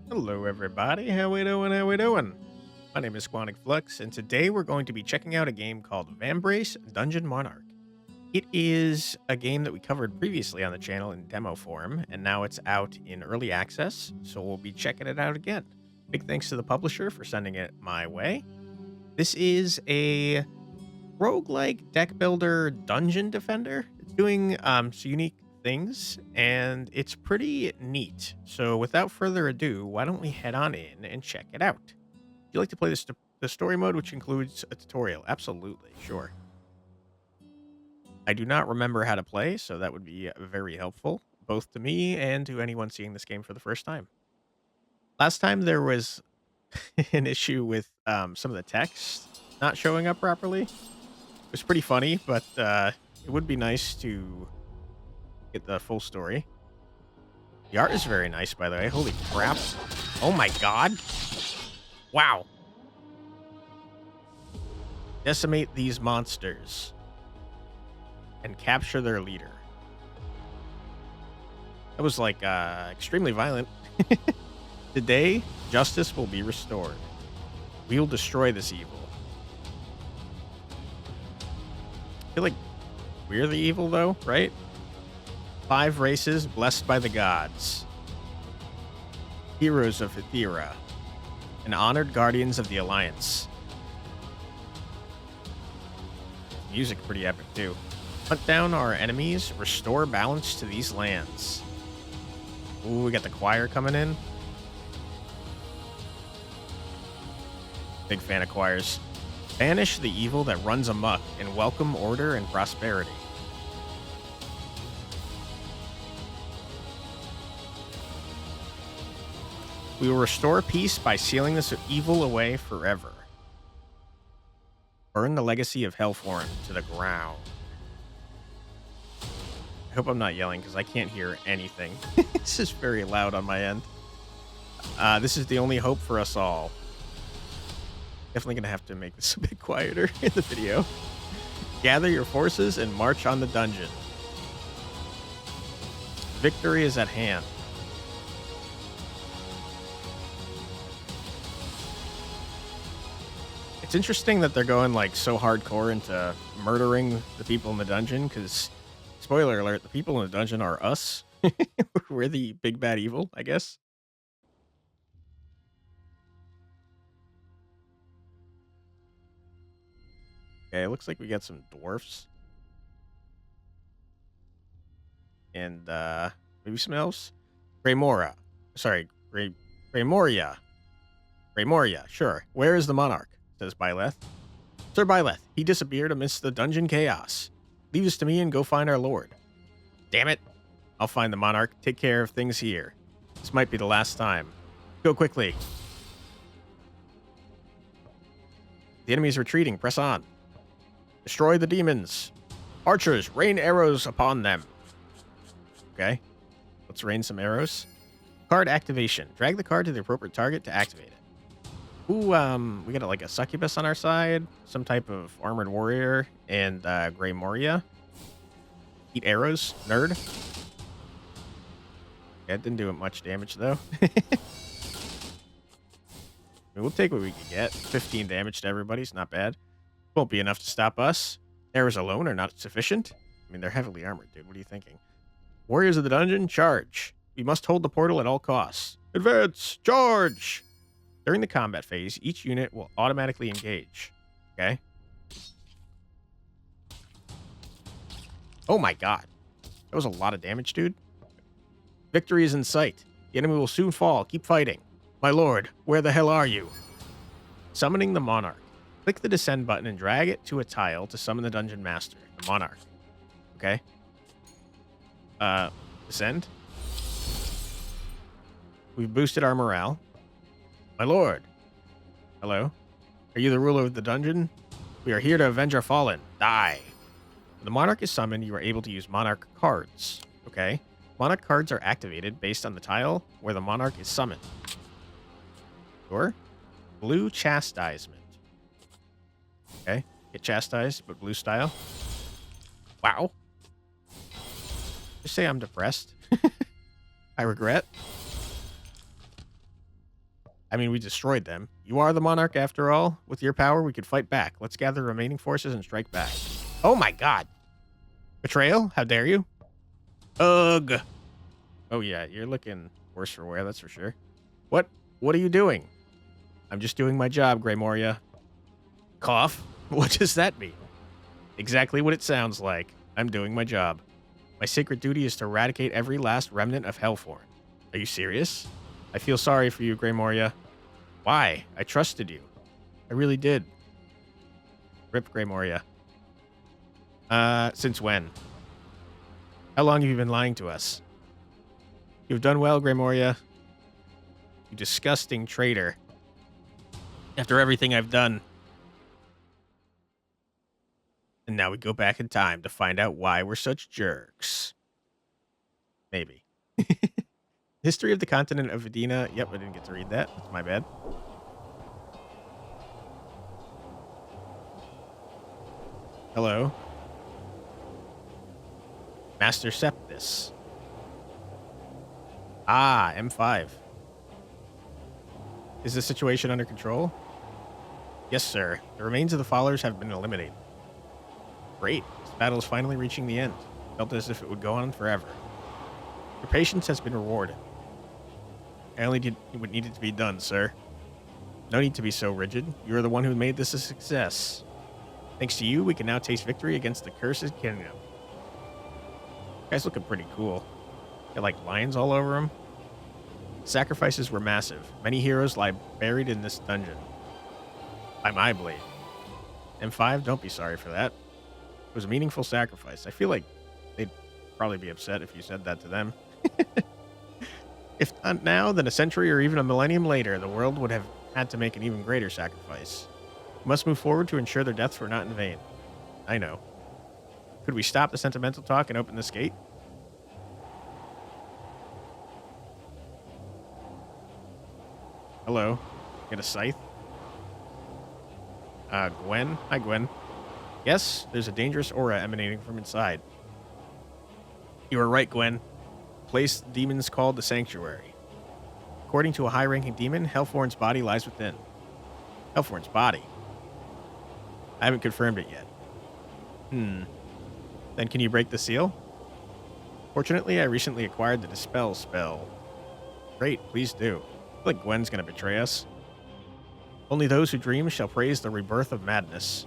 Hello, everybody. How we doing? How we doing? My name is Quantic Flux, and today we're going to be checking out a game called Vambrace Dungeon Monarch. It is a game that we covered previously on the channel in demo form, and now it's out in early access, so we'll be checking it out again. Big thanks to the publisher for sending it my way. This is a roguelike deck builder dungeon defender. It's doing some unique things and it's pretty neat. So without further ado, why don't we head on in and check it out? Would you like to play the story mode, which includes a tutorial? Absolutely, sure. I do not remember how to play, so that would be very helpful, both to me and to anyone seeing this game for the first time. Last time there was an issue with some of the text not showing up properly. It was pretty funny, but it would be nice to get the full story. The art is very nice, by the way. Holy crap. Oh my god. Wow. Decimate these monsters and capture their leader. That was like extremely violent. Today, justice will be restored. We will destroy this evil. I feel like we're the evil, though, right? 5 races blessed by the gods. Heroes of Ethera. And honored guardians of the Alliance. Music pretty epic, too. Hunt down our enemies. Restore balance to these lands. Ooh, we got the choir coming in. Big fan of choirs. Banish the evil that runs amok and welcome order and prosperity. We will restore peace by sealing this evil away forever. Burn the legacy of Hellform to the ground. I hope I'm not yelling because I can't hear anything. This is very loud on my end. This is the only hope for us all. Definitely going to have to make this a bit quieter in the video. Gather your forces and march on the dungeon. Victory is at hand. It's interesting that they're going like so hardcore into murdering the people in the dungeon because, spoiler alert, the people in the dungeon are us. We're the big bad evil, I guess. Okay, it looks like we got some dwarfs. And maybe some elves. Greymora. Sorry, Greymoria. Greymoria, sure. Where is the monarch? Says Byleth. Sir Byleth, he disappeared amidst the dungeon chaos. Leave this to me and go find our lord. Damn it. I'll find the monarch. Take care of things here. This might be the last time. Go quickly. The enemy is retreating. Press on. Destroy the demons. Archers, rain arrows upon them. Okay. Let's rain some arrows. Card activation. Drag the card to the appropriate target to activate it. Ooh, we got like a succubus on our side, some type of armored warrior, and Greymoria. Eat arrows, nerd. Yeah, it didn't do much damage though. I mean, we'll take what we can get. 15 damage to everybody, it's not bad. Won't be enough to stop us. Arrows alone are not sufficient. I mean, they're heavily armored, dude. What are you thinking? Warriors of the dungeon, charge. We must hold the portal at all costs. Advance, charge! During the combat phase, each unit will automatically engage. Okay? Oh my god. That was a lot of damage, dude. Victory is in sight. The enemy will soon fall. Keep fighting. My lord, where the hell are you? Summoning the monarch. Click the descend button and drag it to a tile to summon the dungeon master, the monarch. Okay? Descend. We've boosted our morale. My lord. Hello. Are you the ruler of the dungeon? We are here to avenge our fallen. Die. When the monarch is summoned, you are able to use monarch cards. Okay. Monarch cards are activated based on the tile where the monarch is summoned. Sure. Blue chastisement. Okay. Get chastised, but blue style. Wow. Just say I'm depressed. I regret. I mean, we destroyed them. You are the Monarch after all. With your power, we could fight back. Let's gather the remaining forces and strike back. Oh my god. Betrayal? How dare you? Ugh. Oh yeah, you're looking worse for wear, that's for sure. What? What are you doing? I'm just doing my job, Grey Moria. Cough? What does that mean? Exactly what it sounds like. I'm doing my job. My sacred duty is to eradicate every last remnant of Hellthorn. Are you serious? I feel sorry for you, Grey Moria. Why? I trusted you. I really did. Rip Grey Moria. Since when? How long have you been lying to us? You've done well, Grey Moria. You disgusting traitor. After everything I've done. And now we go back in time to find out why we're such jerks. Maybe. History of the continent of Vidina. Yep, I didn't get to read that. That's my bad. Hello. Master Septis. Ah, M5. Is the situation under control? Yes, sir. The remains of the followers have been eliminated. Great. This battle is finally reaching the end. Felt as if it would go on forever. Your patience has been rewarded. I only did what needed to be done, sir. No need to be so rigid. You are the one who made this a success. Thanks to you, we can now taste victory against the cursed kingdom. Guy's looking pretty cool. Got like lions all over him. Sacrifices were massive. Many heroes lie buried in this dungeon. By my blade. M5, don't be sorry for that. It was a meaningful sacrifice. I feel like they'd probably be upset if you said that to them. If not now, then a century or even a millennium later, the world would have had to make an even greater sacrifice. We must move forward to ensure their deaths were not in vain. I know. Could we stop the sentimental talk and open this gate? Hello. Get a scythe? Gwen? Hi, Gwen. Yes, there's a dangerous aura emanating from inside. You are right, Gwen. Place the demons called the Sanctuary. According to a high-ranking demon, Hellthorn's body lies within. Hellthorn's body? I haven't confirmed it yet. Then can you break the seal? Fortunately, I recently acquired the Dispel spell. Great, please do. I feel like Gwen's gonna betray us. Only those who dream shall praise the rebirth of madness.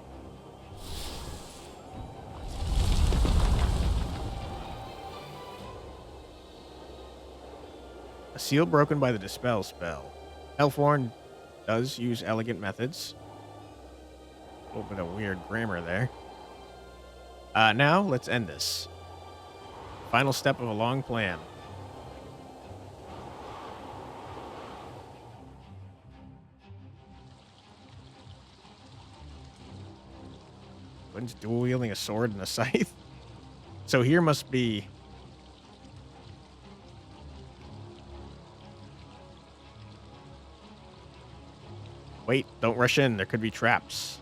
A seal broken by the Dispel spell. Hellthorn does use elegant methods. A little bit of weird grammar there. Now, let's end this. Final step of a long plan. Gwen's dual-wielding a sword and a scythe. So here must be... Wait, don't rush in. There could be traps.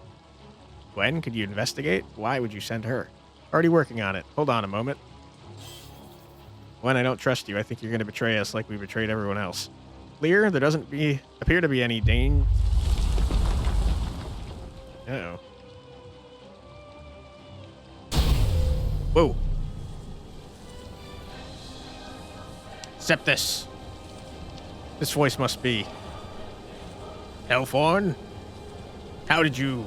Gwen, could you investigate? Why would you send her? Already working on it. Hold on a moment. Gwen, I don't trust you. I think you're going to betray us like we betrayed everyone else. Clear? There doesn't appear to be any danger. Uh-oh. Whoa. Septis. This voice must be... Hellthorn? How did you...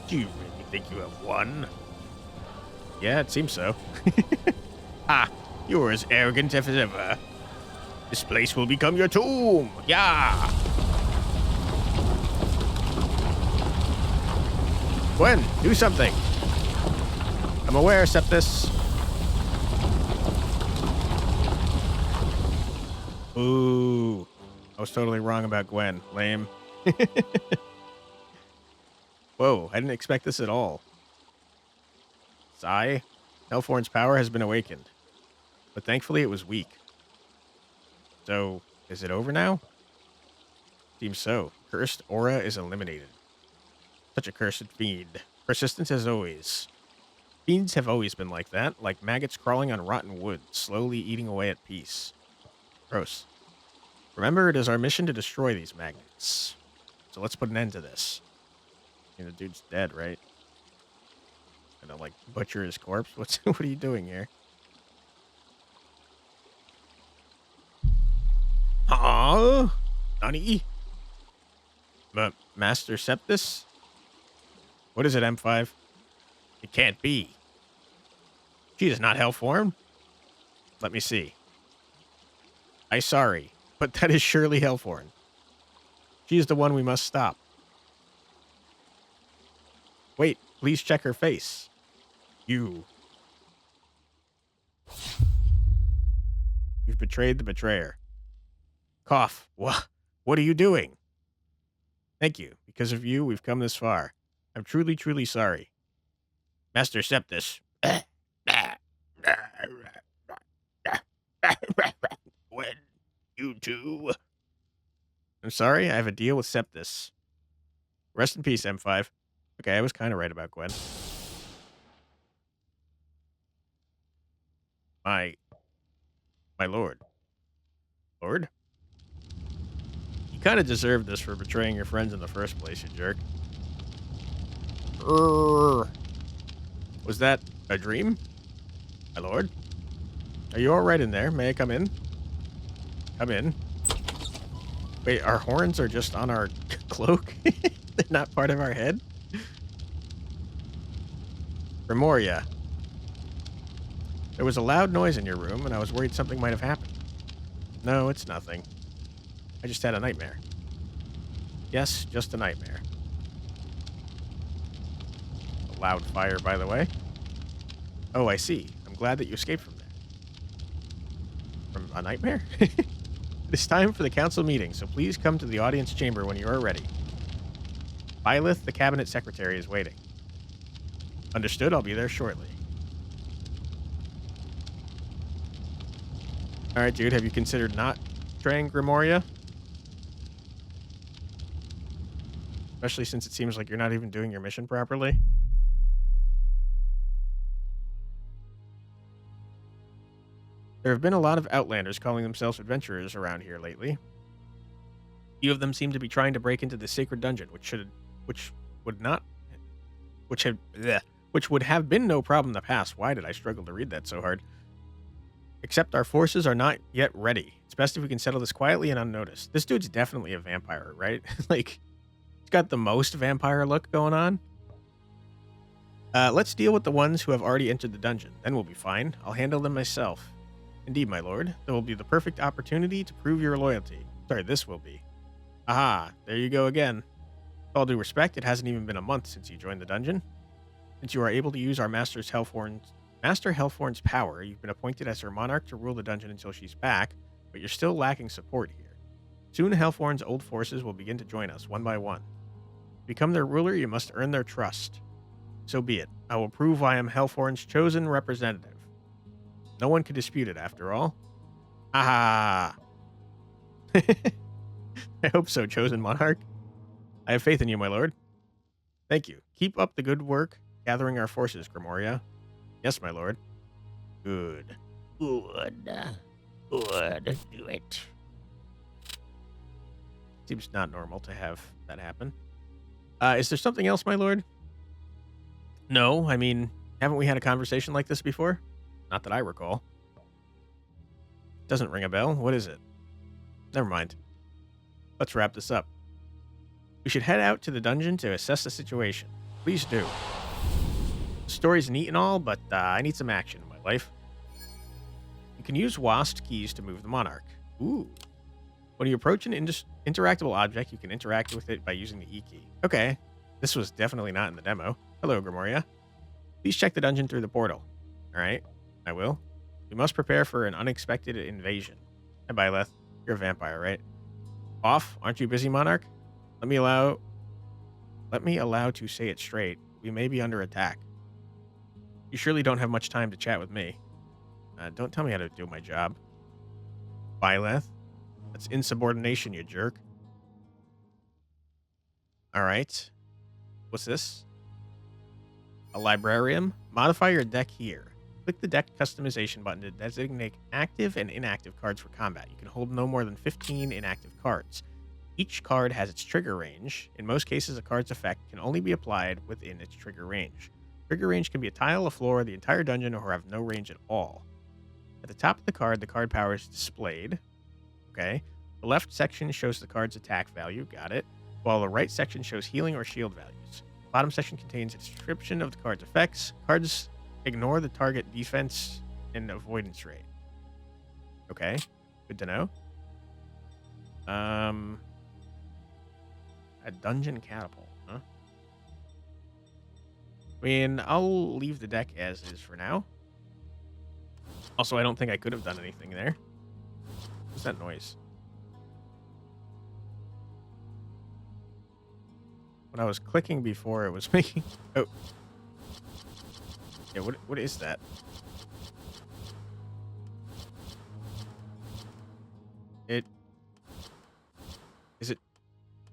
Do you really think you have won? Yeah, it seems so. Ah, you're as arrogant as ever. This place will become your tomb. Yeah. Gwen, do something. I'm aware, Septis. Ooh. I was totally wrong about Gwen. Lame. Whoa, I didn't expect this at all. Sigh. Hellthorn's power has been awakened. But thankfully it was weak. So, is it over now? Seems so. Cursed aura is eliminated. Such a cursed fiend. Persistence as always. Fiends have always been like that, like maggots crawling on rotten wood, slowly eating away at peace. Gross. Remember, it is our mission to destroy these magnets. So let's put an end to this. The dude's dead, right? Gonna, like, butcher his corpse? What are you doing here? Nani? Master Septus? What is it, M5? It can't be. She is not hell-formed? Let me see. I'm sorry, but that is surely hell-formed. She is the one we must stop. Wait, please check her face. You've betrayed the betrayer. Cough. What are you doing? Thank you. Because of you, we've come this far. I'm truly, truly sorry. Master Septus. When you two. I'm sorry, I have a deal with Septus. Rest in peace, M5. Okay, I was kind of right about Gwen. My lord. Lord? You kind of deserved this for betraying your friends in the first place, you jerk. Was that a dream? My lord? Are you alright in there? May I come in? Come in. Wait, our horns are just on our cloak? They're not part of our head? Remoria. There was a loud noise in your room, and I was worried something might have happened. No, it's nothing. I just had a nightmare. Yes, just a nightmare. A loud fire, by the way. Oh, I see. I'm glad that you escaped from there. From a nightmare? It is time for the council meeting, so please come to the audience chamber when you are ready. Byleth, the cabinet secretary, is waiting. Understood, I'll be there shortly. Alright, dude, have you considered not betraying Grimoria? Especially since it seems like you're not even doing your mission properly. There have been a lot of outlanders calling themselves adventurers around here lately. Few of them seem to be trying to break into the sacred dungeon, which would have been no problem in the past. Why did I struggle to read that so hard? Except our forces are not yet ready. It's best if we can settle this quietly and unnoticed. This dude's definitely a vampire, right? Like, he's got the most vampire look going on. Let's deal with the ones who have already entered the dungeon. Then we'll be fine. I'll handle them myself. Indeed, my lord. There will be the perfect opportunity to prove your loyalty. Sorry, this will be. Aha, there you go again. With all due respect, it hasn't even been a month since you joined the dungeon. Since you are able to use our Master Hellthorn's power, you've been appointed as her monarch to rule the dungeon until she's back, but you're still lacking support here. Soon Hellthorn's old forces will begin to join us, one by one. To become their ruler, you must earn their trust. So be it. I will prove I am Hellthorn's chosen representative. No one can dispute it, after all. Ah! I hope so, chosen monarch. I have faith in you, my lord. Thank you. Keep up the good work, gathering our forces, Grimoria. Yes, my lord. Good. Good. Good. Do it. Seems not normal to have that happen. Is there something else, my lord? No, I mean, haven't we had a conversation like this before? Not that I recall. Doesn't ring a bell. What is it? Never mind. Let's wrap this up. We should head out to the dungeon to assess the situation. Please do. The story's neat and all, but I need some action in my life. You can use WASD keys to move the Monarch. Ooh. When you approach an interactable object, you can interact with it by using the E key. Okay. This was definitely not in the demo. Hello, Grimoria. Please check the dungeon through the portal. Alright. I will. We must prepare for an unexpected invasion. Hey, Byleth. You're a vampire, right? Off? Aren't you busy, Monarch? Let me allow to say it straight. We may be under attack. You surely don't have much time to chat with me. Don't tell me how to do my job. Byleth? That's insubordination, you jerk. Alright. What's this? A librarium? Modify your deck here. Click the deck customization button to designate active and inactive cards for combat. You can hold no more than 15 inactive cards. Each card has its trigger range. In most cases, a card's effect can only be applied within its trigger range. Trigger range can be a tile, a floor, the entire dungeon, or have no range at all. At the top of the card power is displayed. Okay. The left section shows the card's attack value. Got it. While the right section shows healing or shield values. The bottom section contains a description of the card's effects. Cards ignore the target defense and avoidance rate. Okay. Good to know. A dungeon catapult, huh? I mean, I'll leave the deck as is for now. Also, I don't think I could have done anything there. What's that noise? When I was clicking before, it was making... Oh. Yeah, what is that?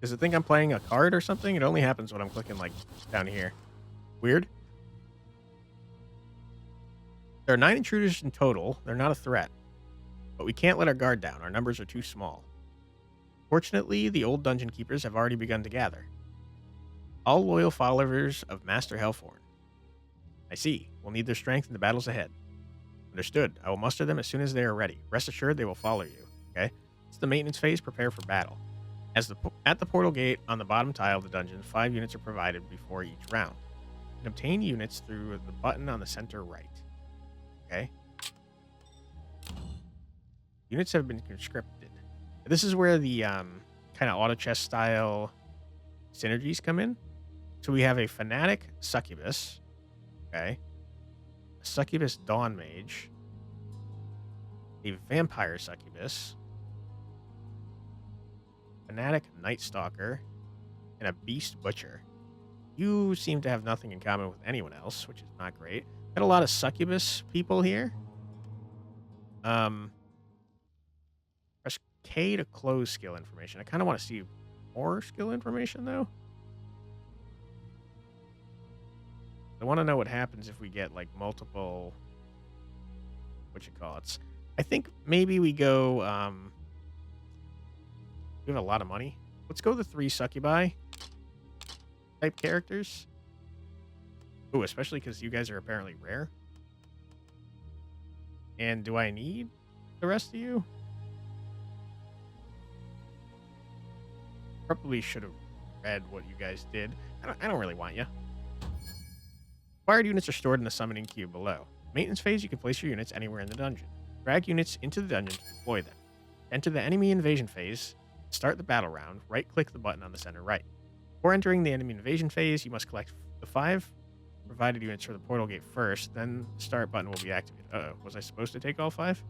Does it think I'm playing a card or something? It only happens when I'm clicking, like, down here. Weird. There are 9 intruders in total. They're not a threat. But we can't let our guard down. Our numbers are too small. Fortunately, the old dungeon keepers have already begun to gather. All loyal followers of Master Hellthorn. I see. We'll need their strength in the battles ahead. Understood. I will muster them as soon as they are ready. Rest assured they will follow you. Okay? It's the maintenance phase. Prepare for battle. At the portal gate on the bottom tile of the dungeon, 5 units are provided before each round. You can obtain units through the button on the center right. Okay. Units have been conscripted. This is where the kind of auto chess style synergies come in. So we have a Fanatic Succubus. Okay. A Succubus Dawn Mage. A Vampire Succubus. Fanatic Night Stalker, and a Beast Butcher. You seem to have nothing in common with anyone else, which is not great. Got a lot of Succubus people here. Press K to close skill information. I kind of want to see more skill information, though. I want to know what happens if we get, like, multiple... I think maybe we go... We have a lot of money. Let's go the 3 succubi type characters. Ooh, especially because you guys are apparently rare. And do I need the rest of you? Probably should have read what you guys did. I don't really want you. Acquired units are stored in the summoning queue below. Maintenance phase, you can place your units anywhere in the dungeon. Drag units into the dungeon to deploy them. Enter the enemy invasion phase. Start the battle round. Right-click the button on the center right. Before entering the enemy invasion phase, you must collect the 5 provided units for the portal gate first. Then the start button will be activated. Uh-oh. Was I supposed to take all 5?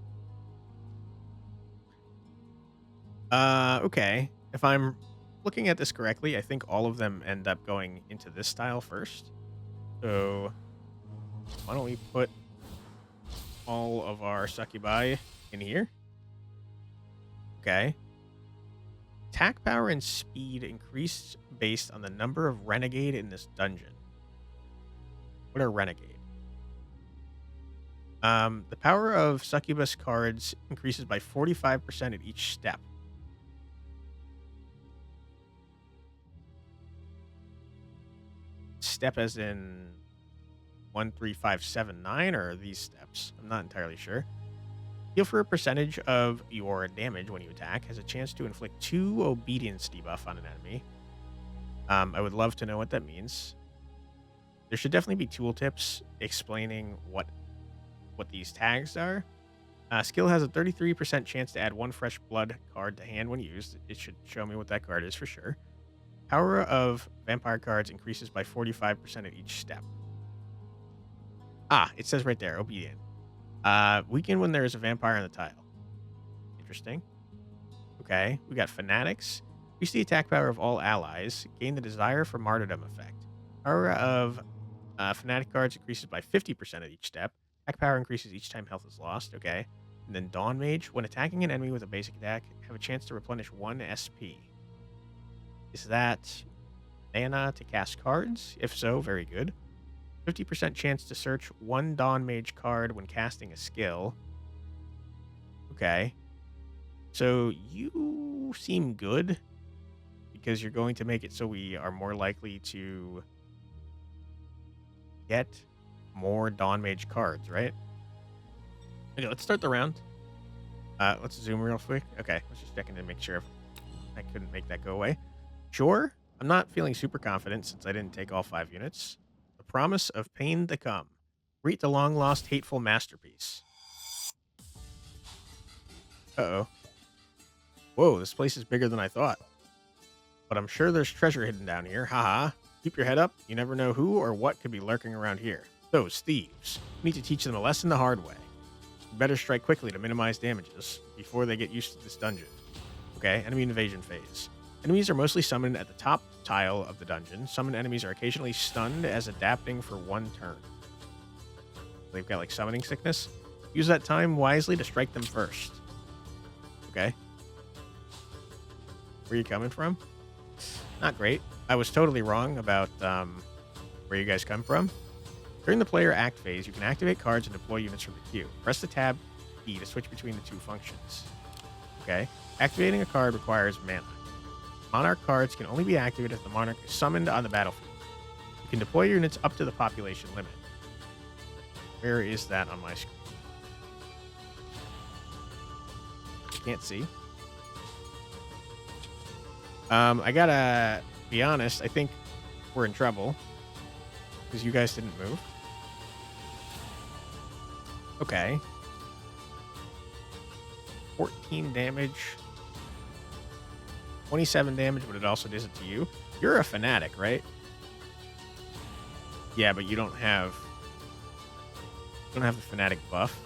Okay. If I'm looking at this correctly, I think all of them end up going into this style first. So why don't we put all of our succubi in here? Okay. Attack power and speed increased based on the number of renegade in this dungeon. What are renegade? The power of succubus cards increases by 45% at each step. Step as in 1, 3, 5, 7, 9, or are these steps? I'm not entirely sure. Heal for a percentage of your damage when you attack. Has a chance to inflict 2 obedience debuff on an enemy. I would love to know what that means. There should definitely be tooltips explaining what these tags are. Skill has a 33% chance to add 1 fresh blood card to hand when used. It should show me what that card is for sure. Power of vampire cards increases by 45% at each step. It says right there, obedient. Weaken when there is a vampire on the tile. Interesting. Okay, we got fanatics. Increase the attack power of all allies. Gain the desire for martyrdom effect. Power of fanatic cards increases by 50% at each step. Attack power increases each time health is lost. Okay. And then Dawn Mage. When attacking an enemy with a basic attack, have a chance to replenish 1 SP. Is that mana to cast cards? If so, very good. 50% chance to search one Dawn Mage card when casting a skill. Okay. So you seem good because you're going to make it so we are more likely to get more Dawn Mage cards, right? Okay, let's start the round. Let's zoom real quick. Okay, let's just check in to make sure if I couldn't make that go away. Sure, I'm not feeling super confident since I didn't take all 5 units. The promise of pain to come. Greet the long-lost hateful masterpiece. Uh-oh. Whoa, this place is bigger than I thought. But I'm sure there's treasure hidden down here. Haha. Keep your head up. You never know who or what could be lurking around here. Those thieves. You need to teach them a lesson the hard way. You better strike quickly to minimize damages before they get used to this dungeon. Okay, enemy invasion phase. Enemies are mostly summoned at the top tile of the dungeon. Summoned enemies are occasionally stunned as adapting for 1 turn. They've got like summoning sickness. Use that time wisely to strike them first. Okay. Where are you coming from? Not great. I was totally wrong about where you guys come from. During the player act phase, you can activate cards and deploy units from the queue. Press the tab key to switch between the 2 functions. Okay. Activating a card requires mana. Monarch cards can only be activated if the Monarch is summoned on the battlefield. You can deploy your units up to the population limit. Where is that on my screen? Can't see. I gotta be honest. I think we're in trouble because you guys didn't move. Okay. 14 damage. 27 damage, but it also does it to you. You're a fanatic, right? Yeah, but you don't have the fanatic buff.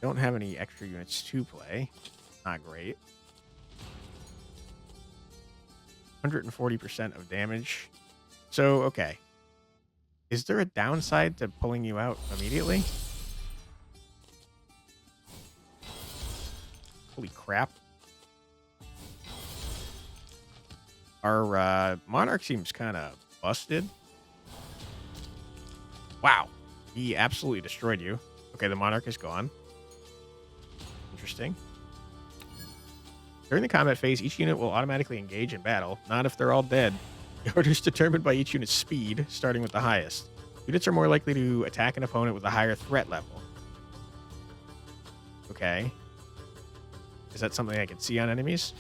Don't have any extra units to play. Not great. 140% of damage. So, okay. Is there a downside to pulling you out immediately? Holy crap. Our Monarch seems kind of busted. Wow. He absolutely destroyed you. Okay, the Monarch is gone. Interesting. During the combat phase, each unit will automatically engage in battle, not if they're all dead. The order is determined by each unit's speed, starting with the highest. Units are more likely to attack an opponent with a higher threat level. Okay. Is that something I can see on enemies?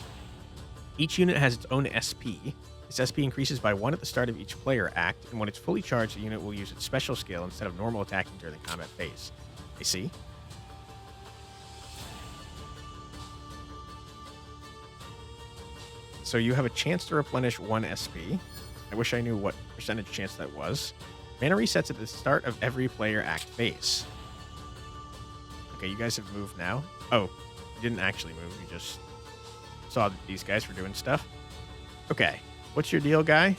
Each unit has its own SP. Its SP increases by 1 at the start of each player act, and when it's fully charged, the unit will use its special skill instead of normal attacking during the combat phase. I see. So you have a chance to replenish 1 SP. I wish I knew what percentage chance that was. Mana resets at the start of every player act phase. Okay, you guys have moved now. Oh, you didn't actually move. You just saw that these guys were doing stuff. Okay, what's your deal, guy?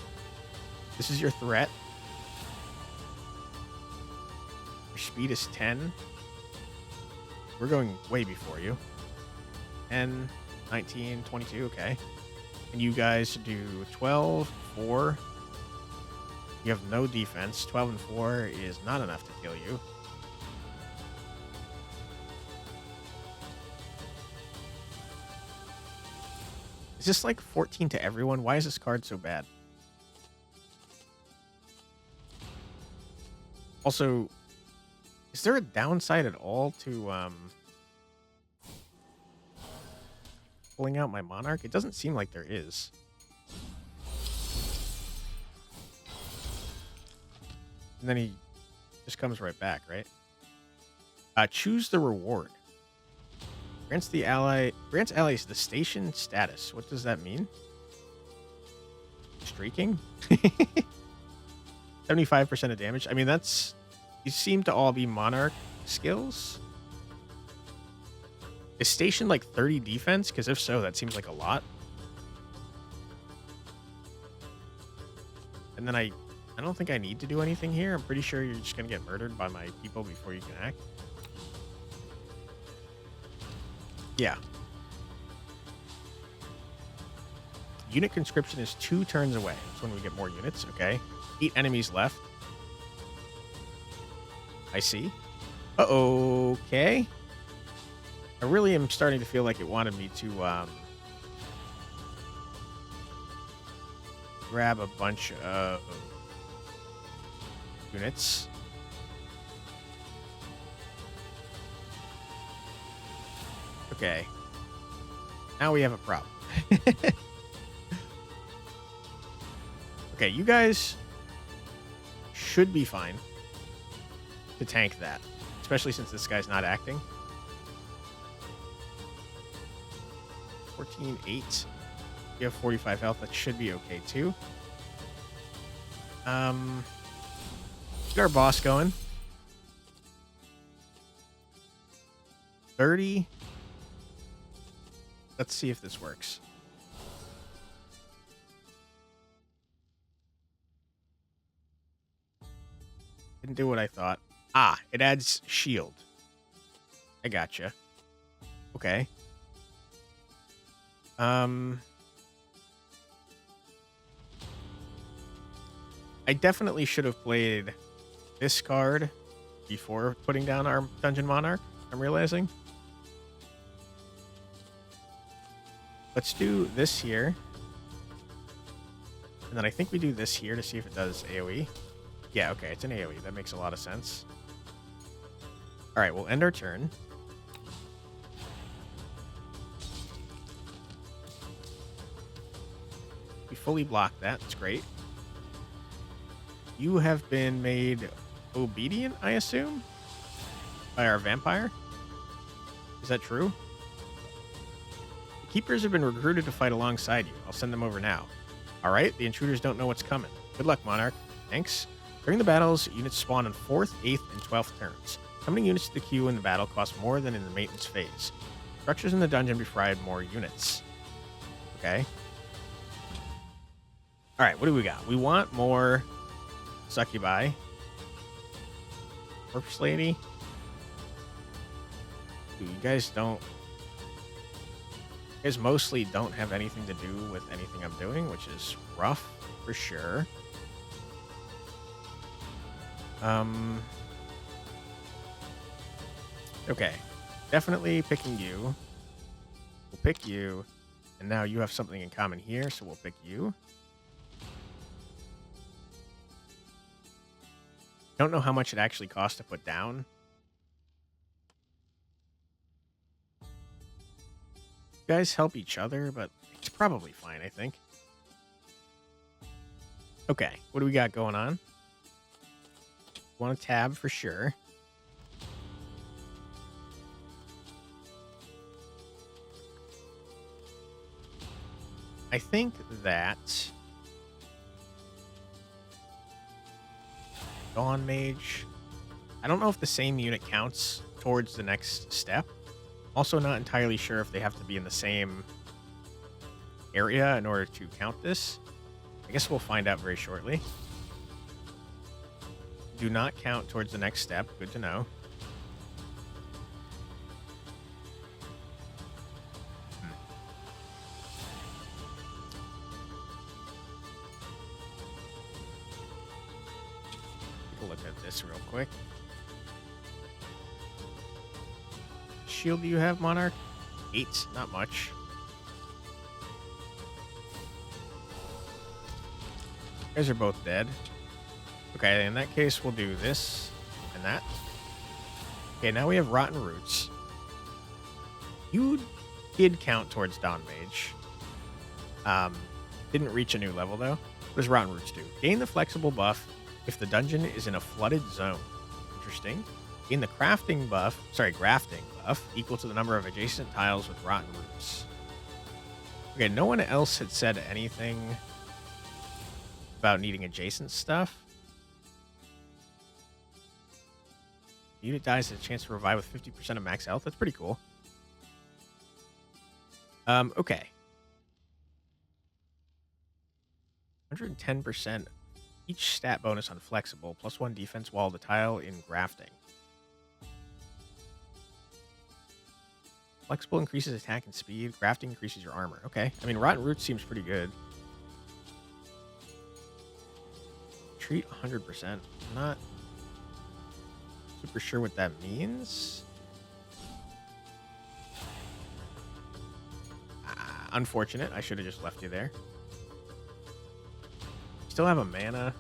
This is your threat. Your speed is 10. We're going way before you. 10, 19, 22, okay. And you guys do 12, 4. You have no defense. 12 and 4 is not enough to kill you. Is this like 14 to everyone? Why is this card so bad? Also, is there a downside at all to pulling out my Monarch? It doesn't seem like there is. And then he just comes right back, right? Choose the reward. Grants allies the station status. What does that mean? Streaking? 75% of damage. I mean, that's... These seem to all be Monarch skills. Is station like 30 defense? Because if so, that seems like a lot. And then I don't think I need to do anything here. I'm pretty sure you're just going to get murdered by my people before you can act. Yeah. Unit conscription is 2 turns away. That's when we get more units. Okay. 8 enemies left. I see. Okay. I really am starting to feel like it wanted me to grab a bunch of units. Okay. Now we have a problem. Okay, you guys should be fine to tank that, especially since this guy's not acting. 14-8. You have 45 health. That should be okay, too. Get our boss going. 30. Let's see if this works. Didn't do what I thought. Ah, it adds shield. I gotcha. Okay. I definitely should have played this card before putting down our Dungeon Monarch, I'm realizing. Let's do this here. And then I think we do this here to see if it does AoE. Yeah, okay, it's an AoE. That makes a lot of sense. All right, we'll end our turn. We fully blocked that. That's great. You have been made obedient, I assume, by our vampire. Is that true? The keepers have been recruited to fight alongside you. I'll send them over now. All right, the intruders don't know what's coming. Good luck, Monarch. Thanks. During the battles, units spawn on 4th, 8th, and 12th turns. Summoning units to the queue in the battle costs more than in the maintenance phase. Structures in the dungeon provide more units. Okay. All right, what do we got? We want more succubi. Corpse lady. Dude, you guys don't... You guys mostly don't have anything to do with anything I'm doing, which is rough for sure. Okay. Definitely picking you. We'll pick you. And now you have something in common here, so we'll pick you. Don't know how much it actually costs to put down. You guys help each other, but it's probably fine, I think. Okay, what do we got going on? Want a tab for sure. I think that Dawn Mage, I don't know if the same unit counts towards the next step. Also not entirely sure if they have to be in the same area in order to count this. I guess we'll find out very shortly. Do not count towards the next step. Good to know. Take a look at this real quick. Shield do you have, Monarch? 8, not much. You guys are both dead. Okay, in that case, we'll do this and that. Okay, now we have Rotten Roots. You did count towards Dawn Mage. Didn't reach a new level, though. What does Rotten Roots do? Gain the flexible buff if the dungeon is in a flooded zone. Interesting. Gain the grafting buff equal to the number of adjacent tiles with Rotten Roots. Okay, no one else had said anything about needing adjacent stuff. Unit dies has a chance to revive with 50% of max health. That's pretty cool. Okay. 110% each stat bonus on flexible, +1 defense while the tile in grafting. Flexible increases attack and speed. Crafting increases your armor. Okay. I mean, Rotten Roots seems pretty good. Treat 100%. I'm not super sure what that means. Unfortunate. I should have just left you there. Still have a mana.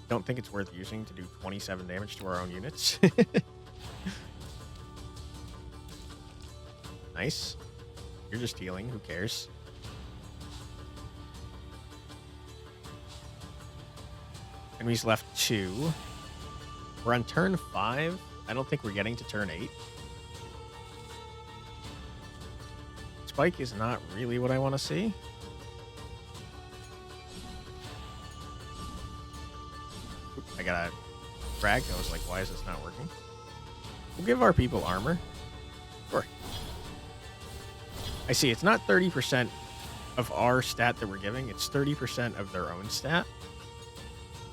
Don't think it's worth using to do 27 damage to our own units. Nice. You're just healing. Who cares? Enemies left 2. We're on turn 5. I don't think we're getting to turn 8. Spike is not really what I want to see. Oop, I got a frag. I was like, why is this not working? We'll give our people armor. Sure. I see. It's not 30% of our stat that we're giving. It's 30% of their own stat.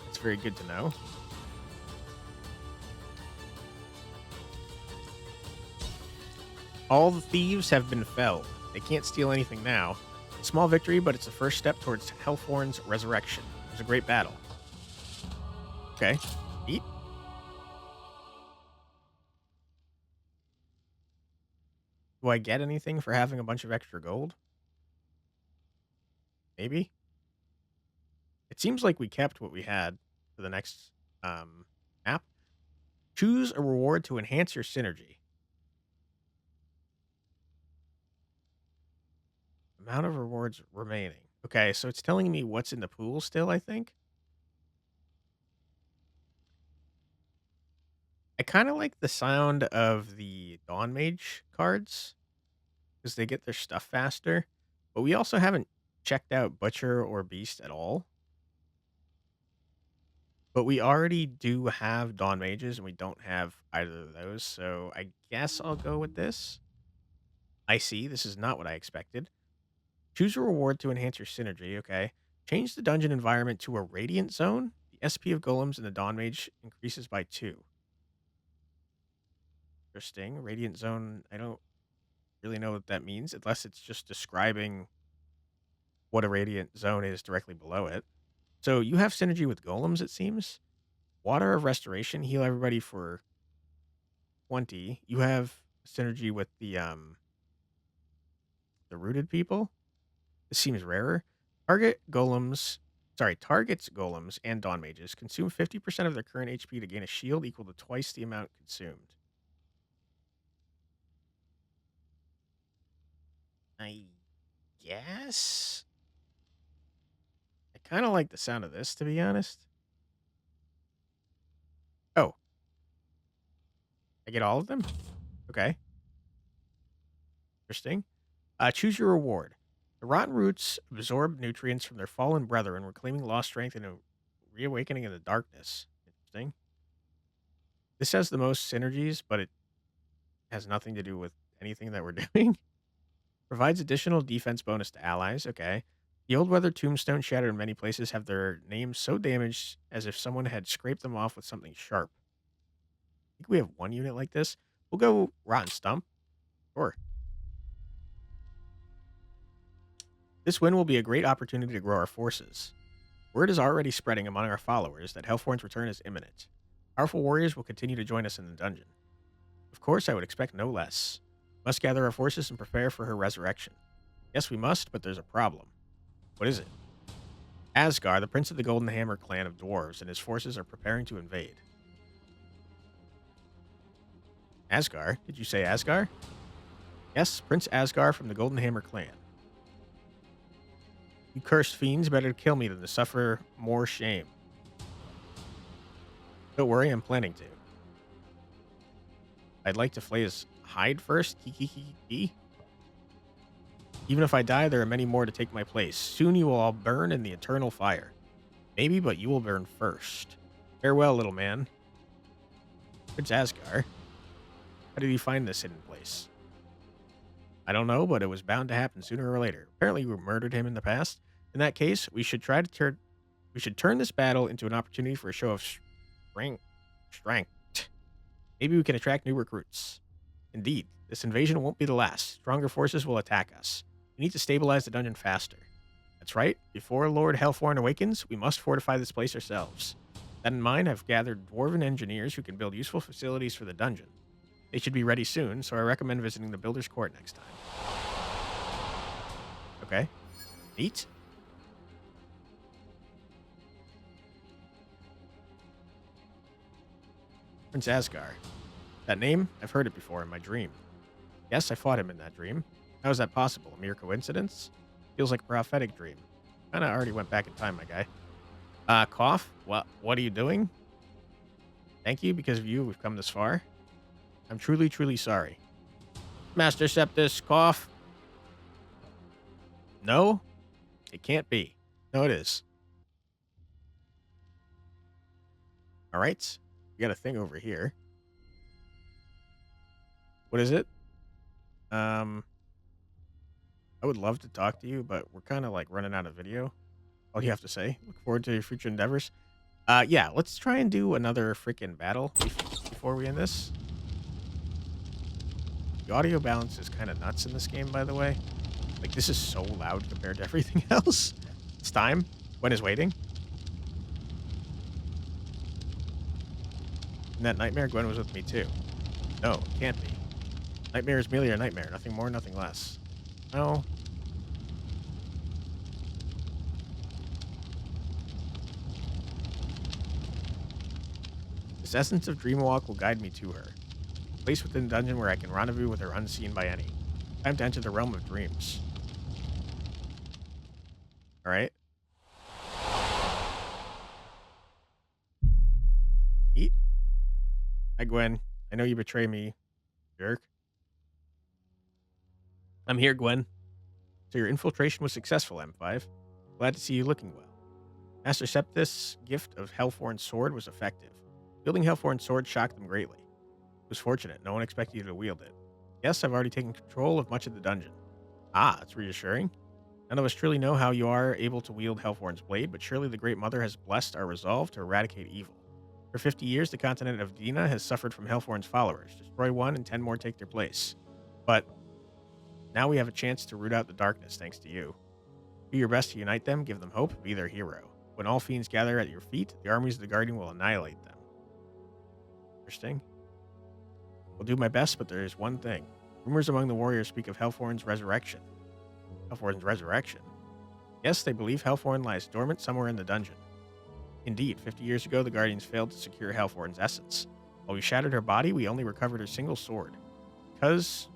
That's very good to know. All the thieves have been felled. They can't steal anything now. Small victory, but it's the first step towards Hellthorn's resurrection. It was a great battle. Okay. Eat. Do I get anything for having a bunch of extra gold? Maybe. It seems like we kept what we had for the next map. Choose a reward to enhance your synergy. Amount of rewards remaining. Okay, so it's telling me what's in the pool still, I think. I kind of like the sound of the Dawn Mage cards because they get their stuff faster. But we also haven't checked out Butcher or Beast at all. But we already do have Dawn Mages and we don't have either of those. So I guess I'll go with this. I see. This is not what I expected. Choose a reward to enhance your synergy. Okay. Change the dungeon environment to a radiant zone. The SP of golems and the Dawn Mage increases by 2. Interesting. Radiant zone. I don't really know what that means unless it's just describing what a radiant zone is directly below it. So you have synergy with golems, it seems. Water of Restoration. Heal everybody for 20. You have synergy with the rooted people. This seems rarer. Targets golems and Dawn Mages consume 50% of their current HP to gain a shield equal to twice the amount consumed. I guess. I kind of like the sound of this, to be honest. Oh. I get all of them? Okay. Interesting. Choose your reward. The rotten roots absorb nutrients from their fallen brethren, reclaiming lost strength and a reawakening in the darkness. Interesting. This has the most synergies, but it has nothing to do with anything that we're doing. Provides additional defense bonus to allies. Okay. The old weather tombstone shattered in many places have their names so damaged as if someone had scraped them off with something sharp. I think we have one unit like this. We'll go Rotten Stump. Sure. This win will be a great opportunity to grow our forces. Word is already spreading among our followers that Hellthorn's return is imminent. Powerful warriors will continue to join us in the dungeon. Of course, I would expect no less. Must gather our forces and prepare for her resurrection. Yes, we must, but there's a problem. What is it? Asgar, the prince of the Golden Hammer clan of dwarves, and his forces are preparing to invade. Asgar? Did you say Asgar? Yes, Prince Asgar from the Golden Hammer clan. You cursed fiends, better kill me than to suffer more shame. Don't worry, I'm planning to. I'd like to flay his hide first. Even if I die, there are many more to take my place. Soon you will all burn in the eternal fire. Maybe, but you will burn first. Farewell, little man. Prince Asgar. How did he find this hidden place? I don't know, but it was bound to happen sooner or later. Apparently, we murdered him in the past. In that case, we should turn this battle into an opportunity for a show of strength. Maybe we can attract new recruits. Indeed. This invasion won't be the last. Stronger forces will attack us. We need to stabilize the dungeon faster. That's right. Before Lord Helthorn awakens, we must fortify this place ourselves. That in mind, I've gathered dwarven engineers who can build useful facilities for the dungeon. They should be ready soon, so I recommend visiting the Builder's Court next time. Okay. Neat. Prince Asgar. That name? I've heard it before in my dream. Yes, I fought him in that dream. How is that possible? A mere coincidence? Feels like a prophetic dream. Kinda already went back in time, my guy. Cough? What are you doing? Thank you. Because of you, we've come this far. I'm truly, truly sorry. Master Septus, cough. No? It can't be. No, it is. Alright. We got a thing over here. What is it? I would love to talk to you, but we're kind of like running out of video. All you have to say. Look forward to your future endeavors. Yeah, let's try and do another freaking battle before we end this. The audio balance is kind of nuts in this game, by the way. Like, this is so loud compared to everything else. It's time. Gwen is waiting. In that nightmare, Gwen was with me too. No, it can't be. Nightmare is merely a nightmare. Nothing more, nothing less. No. This essence of Dreamwalk will guide me to her. A place within the dungeon where I can rendezvous with her unseen by any. Time to enter the realm of dreams. Alright. Eat. Hi, Gwen. I know you betray me, jerk. I'm here, Gwen. So your infiltration was successful, M5. Glad to see you looking well. Master Septus' gift of Helthorn's sword was effective. Wielding Helthorn's sword shocked them greatly. It was fortunate. No one expected you to wield it. Yes, I've already taken control of much of the dungeon. Ah, that's reassuring. None of us truly know how you are able to wield Helthorn's blade, but surely the Great Mother has blessed our resolve to eradicate evil. For 50 years, the continent of Dina has suffered from Helthorn's followers. Destroy one and 10 more take their place. But now we have a chance to root out the darkness thanks to you. Do your best to unite them, give them hope, be their hero. When all fiends gather at your feet, the armies of the Guardian will annihilate them. Interesting. I'll do my best, but there is one thing. Rumors among the warriors speak of Helthorn's resurrection. Helthorn's resurrection? Yes, they believe Helthorn lies dormant somewhere in the dungeon. Indeed, 50 years ago, the Guardians failed to secure Helthorn's essence. While we shattered her body, we only recovered her single sword. Because,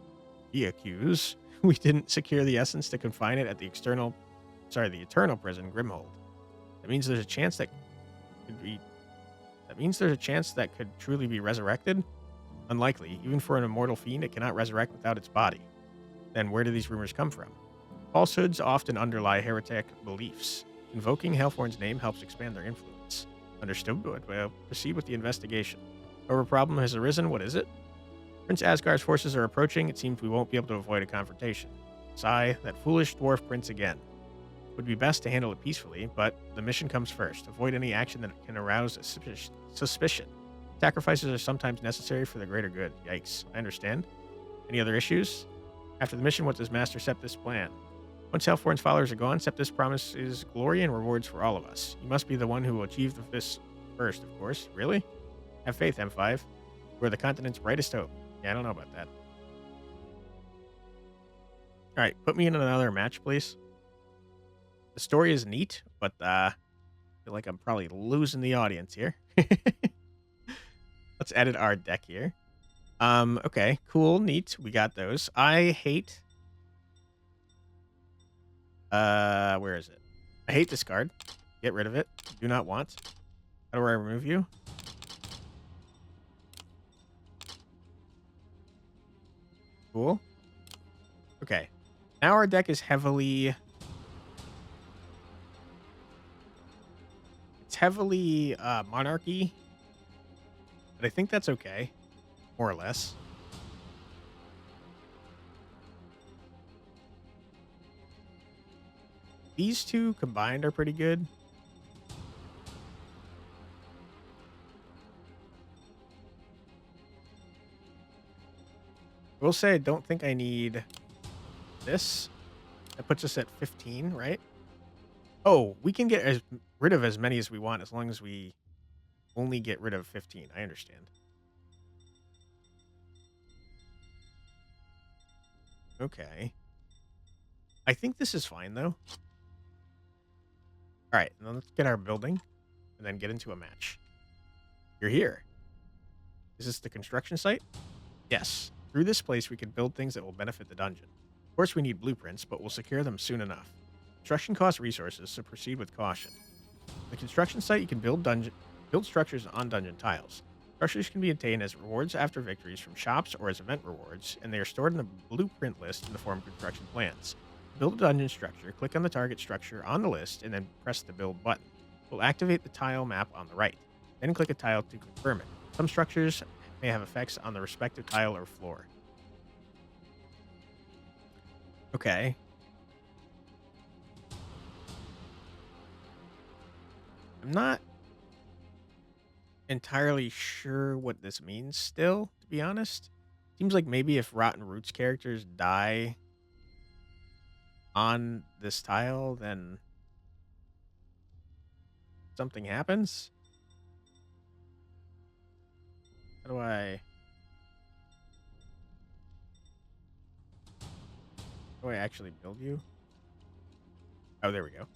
we accuse, we didn't secure the essence to confine it at the eternal prison, Grimhold. That means there's a chance that could truly be resurrected? Unlikely. Even for an immortal fiend, it cannot resurrect without its body. Then where do these rumors come from? Falsehoods often underlie heretic beliefs. Invoking Helthorn's name helps expand their influence. Understood, but we'll proceed with the investigation. However, a problem has arisen. What is it? Prince Asgar's forces are approaching. It seems we won't be able to avoid a confrontation. Sigh, that foolish dwarf prince again. It would be best to handle it peacefully, but the mission comes first. Avoid any action that can arouse suspicion. Sacrifices are sometimes necessary for the greater good. Yikes. I understand. Any other issues? After the mission, what does Master Septus plan? Once Helthorn's followers are gone, Septus promises glory and rewards for all of us. You must be the one who will achieve this first, of course. Really? Have faith, M5. We're the continent's brightest hope. Yeah, I don't know about that. Alright, put me in another match, please. The story is neat, but I feel like I'm probably losing the audience here. Let's edit our deck here. Okay, cool, neat. We got those. I hate... where is it? I hate this card. Get rid of it. Do not want. How do I remove you? Cool. Okay. Now our deck is heavily... It's heavily, monarchy. But I think that's okay. More or less. These two combined are pretty good. I will say I don't think I need this. That puts us at 15, right? Oh, we can get rid of as many as we want as long as we only get rid of 15. I understand. Okay. I think this is fine, though. All right, and then let's get our building and then get into a match. You're here. Is this the construction site? Yes. Through this place, we can build things that will benefit the dungeon. Of course, we need blueprints, but we'll secure them soon enough. Construction costs resources, so proceed with caution. The construction site, you can build structures on dungeon tiles. Structures can be obtained as rewards after victories from shops or as event rewards, and they are stored in the blueprint list in the form of construction plans. To build a dungeon structure, click on the target structure on the list and then press the build button. It will activate the tile map on the right. Then click a tile to confirm it. Some structures may have effects on the respective tile or floor. Okay. I'm not entirely sure what this means still, to be honest. Seems like maybe if Rotten Roots characters die on this tile, then something happens. How do I actually build you? Oh, there we go.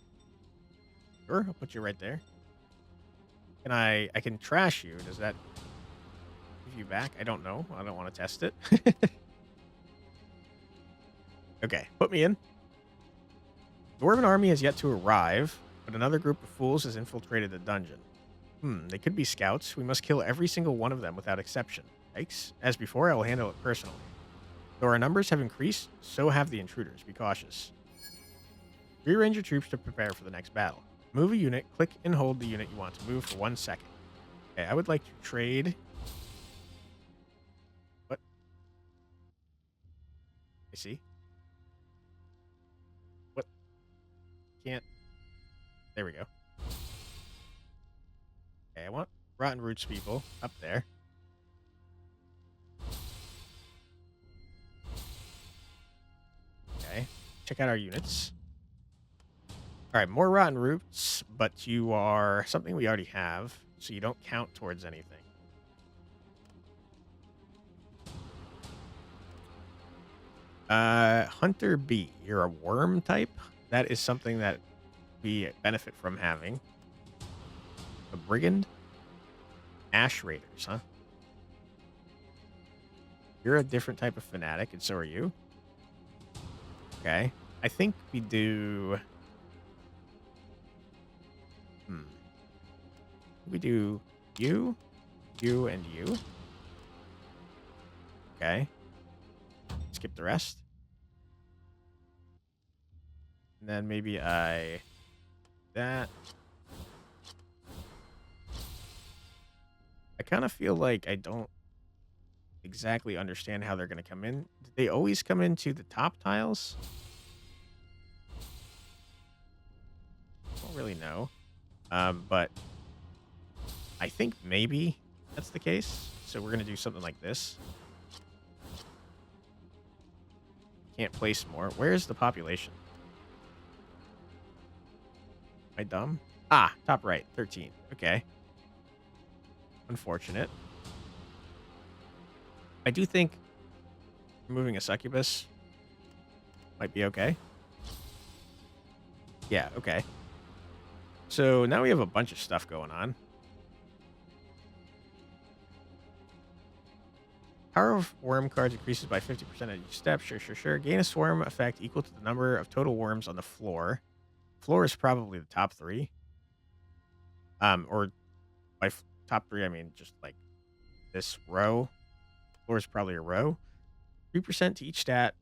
Sure, I'll put you right there. I can trash you. Does that give you back? I don't know. I don't want to test it. Okay, put me in. The Dwarven army has yet to arrive, but another group of fools has infiltrated the dungeon. They could be scouts. We must kill every single one of them without exception. Yikes. As before, I will handle it personally. Though our numbers have increased, so have the intruders. Be cautious. Rearrange your troops to prepare for the next battle. Move a unit, click and hold the unit you want to move for 1 second. Okay, I would like to trade. What? I see. What? Can't. There we go. Okay, I want Rotten Roots people up there. Okay, check out our units. All right, more Rotten Roots, but you are something we already have, so you don't count towards anything. Hunter B, you're a worm type. That is something that we benefit from having. A brigand. Ash Raiders, huh? You're a different type of fanatic, and so are you. Okay. I think we do... We do you, and you. Okay. Skip the rest. And then maybe that. I kind of feel like I don't exactly understand how they're going to come in. Did they always come into the top tiles? I don't really know. But I think maybe that's the case. So we're going to do something like this. Can't place more. Where's the population? Am I dumb? Ah, top right, 13. Okay. Unfortunate. I do think removing a succubus might be okay. Yeah, okay. So now we have a bunch of stuff going on. Power of worm cards increases by 50% at each step. Sure. Gain a swarm effect equal to the number of total worms on the floor. Floor is probably the top 3. Or by top 3, I mean just like this row. Floor is probably a row. 3% to each stat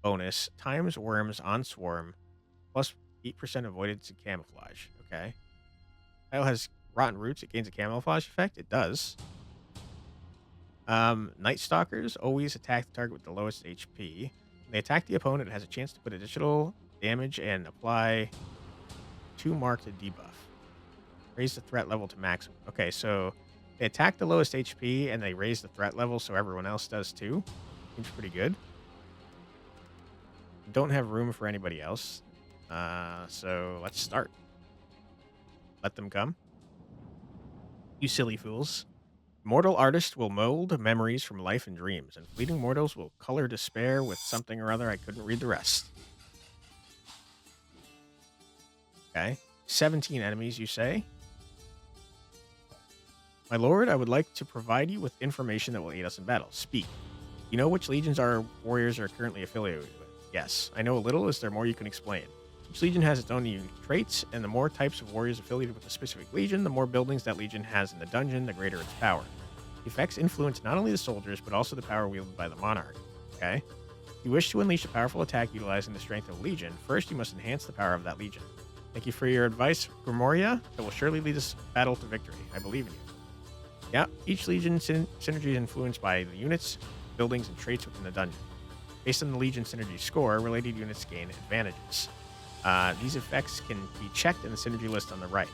bonus times worms on swarm plus 8% avoided to camouflage. Okay. Tile has Rotten Roots. It gains a camouflage effect. It does. Night Stalkers always attack the target with the lowest HP. When they attack the opponent, it has a chance to put additional damage and apply 2 marked debuff. Raise the threat level to maximum. Okay, so they attack the lowest HP and they raise the threat level so everyone else does too. Seems pretty good. Don't have room for anybody else. So let's start. Let them come. You silly fools. Mortal artists will mold memories from life and dreams, and fleeting mortals will color despair with something or other. I couldn't read the rest. Okay. 17 enemies, you say? My lord, I would like to provide you with information that will aid us in battle. Speak. You know which legions our warriors are currently affiliated with? Yes. I know a little. Is there more you can explain? Each legion has its own unique traits, and the more types of warriors affiliated with a specific legion, the more buildings that legion has in the dungeon, the greater its power. The effects influence not only the soldiers, but also the power wielded by the monarch. Okay? If you wish to unleash a powerful attack utilizing the strength of a legion, first you must enhance the power of that legion. Thank you for your advice, Grimoria. That will surely lead this battle to victory. I believe in you. Yeah, each legion synergy is influenced by the units, buildings, and traits within the dungeon. Based on the legion synergy score, related units gain advantages. These effects can be checked in the synergy list on the right.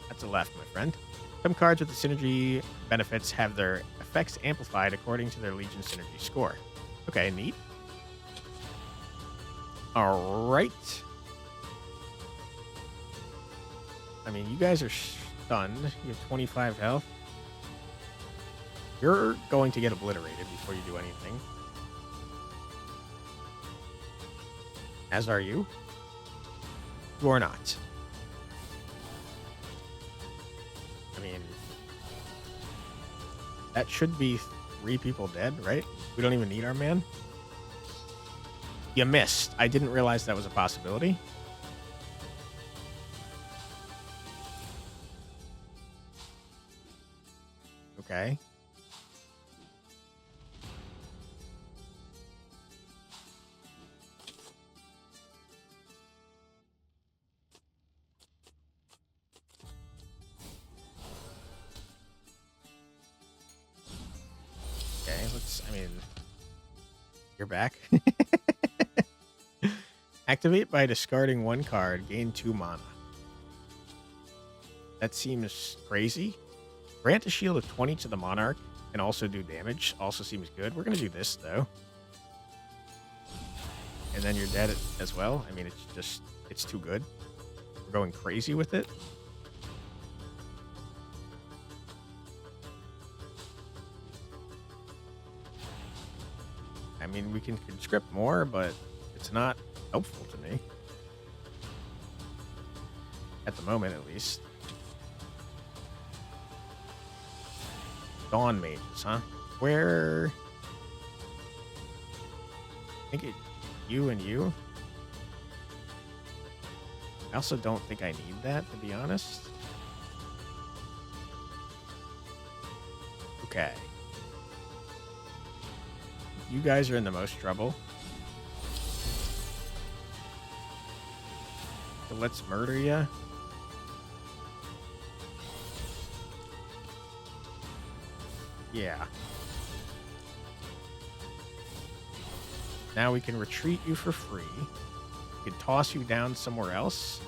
That's the left, my friend. Some cards with the synergy benefits have their effects amplified according to their legion synergy score. Okay, neat. All right. I mean, you guys are stunned. You have 25 health. You're going to get obliterated before you do anything. As are you. You are not. I mean, that should be 3 people dead, right? We don't even need our man. You missed. I didn't realize that was a possibility. Okay. I mean, you're back. Activate by discarding 1 card, gain 2 mana. That seems crazy. Grant a shield of 20 to the Monarch and also do damage. Also seems good. We're going to do this, though. And then you're dead as well. I mean, it's too good. We're going crazy with it. I mean, we can conscript more, but it's not helpful to me. At the moment, at least. Dawn mages, huh? Where? I think you and you. I also don't think I need that, to be honest. Okay. You guys are in the most trouble. So let's murder you. Yeah. Now we can retreat you for free. We can toss you down somewhere else.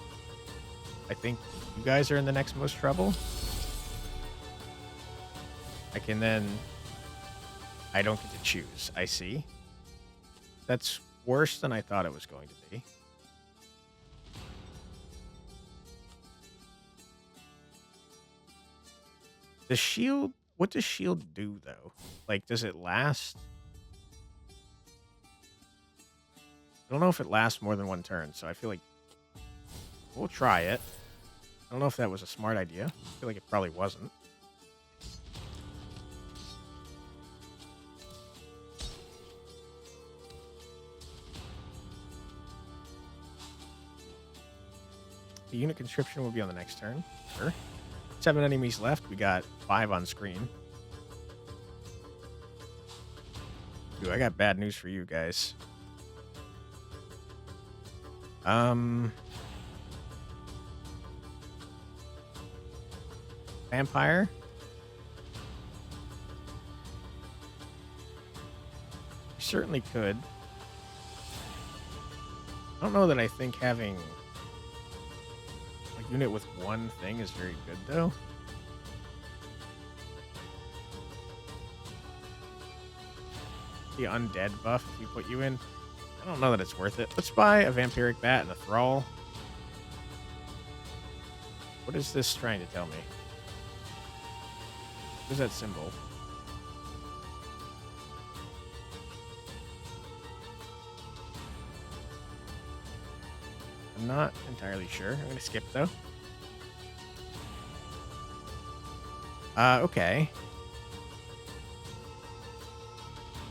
I think you guys are in the next most trouble. I can then... I don't get to choose. I see. That's worse than I thought it was going to be. The shield... What does shield do, though? Like, does it last? I don't know if it lasts more than 1 turn, so I feel like we'll try it. I don't know if that was a smart idea. I feel like it probably wasn't. The unit conscription will be on the next turn. Sure. 7 enemies left. We got 5 on screen. Ooh, I got bad news for you guys. Vampire. You certainly could. I don't know that I think having a unit with 1 thing is very good, though. the undead buff if we put you in. I don't know that it's worth it. Let's buy a vampiric bat and a thrall. What is this trying to tell me? What is that symbol? I'm not entirely sure. I'm going to skip, though. Okay.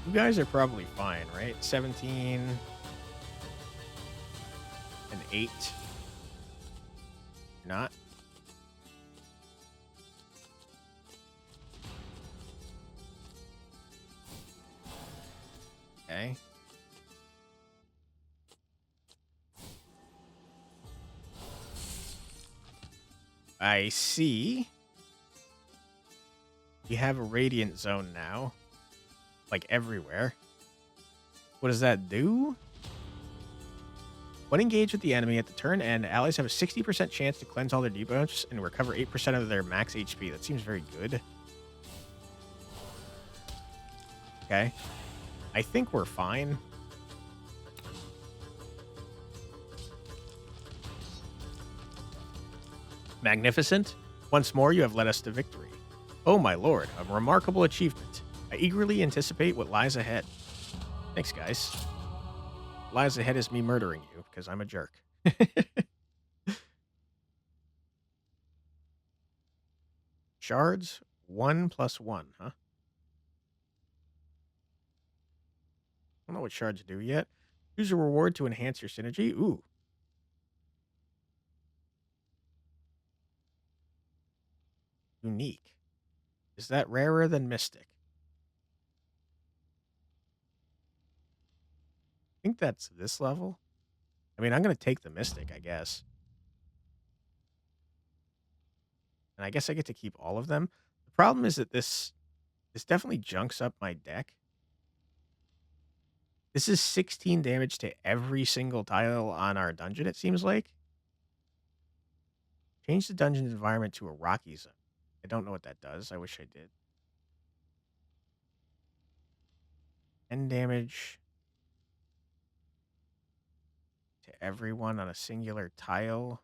You guys are probably fine, right? 17 and 8. You're not? Okay. I see. You have a radiant zone now. Like everywhere. What does that do? When engaged with the enemy at the turn end, allies have a 60% chance to cleanse all their debuffs and recover 8% of their max HP. That seems very good. Okay. I think we're fine. Magnificent. Once more, you have led us to victory. Oh my lord, a remarkable achievement. I eagerly anticipate what lies ahead. Thanks, guys. What lies ahead is me murdering you, because I'm a jerk. Shards, 1 + 1, huh? I don't know what shards do yet. Choose a reward to enhance your synergy. Ooh. Unique. Is that rarer than Mystic? I think that's this level. I mean, I'm going to take the Mystic, I guess. And I guess I get to keep all of them. The problem is that this definitely junks up my deck. This is 16 damage to every single tile on our dungeon, it seems like. Change the dungeon's environment to a rocky zone. I don't know what that does. I wish I did. 10 damage to everyone on a singular tile.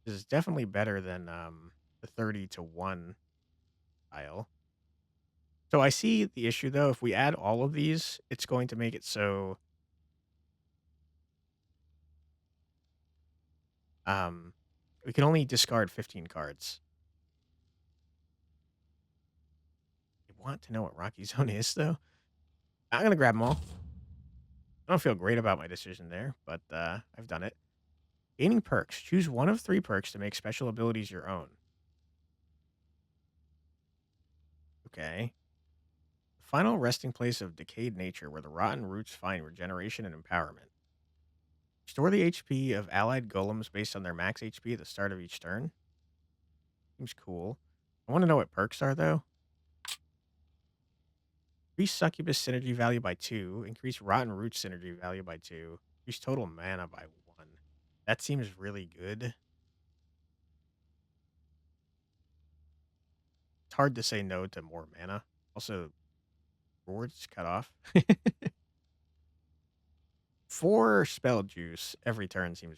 This is definitely better than the 30 to 1 tile. So I see the issue, though. If we add all of these, it's going to make it so we can only discard 15 cards. I want to know what Rocky Zone is, though. I'm going to grab them all. I don't feel great about my decision there, but I've done it. Gaining perks. Choose one of 3 perks to make special abilities your own. Okay. Final resting place of decayed nature, where the rotten roots find regeneration and empowerment. Restore the HP of allied golems based on their max HP at the start of each turn. Seems cool. I want to know what perks are, though. Increase succubus synergy value by 2. Increase rotten root synergy value by 2. Increase total mana by 1. That seems really good. It's hard to say no to more mana. Also, rewards cut off. 4 spell juice every turn seems...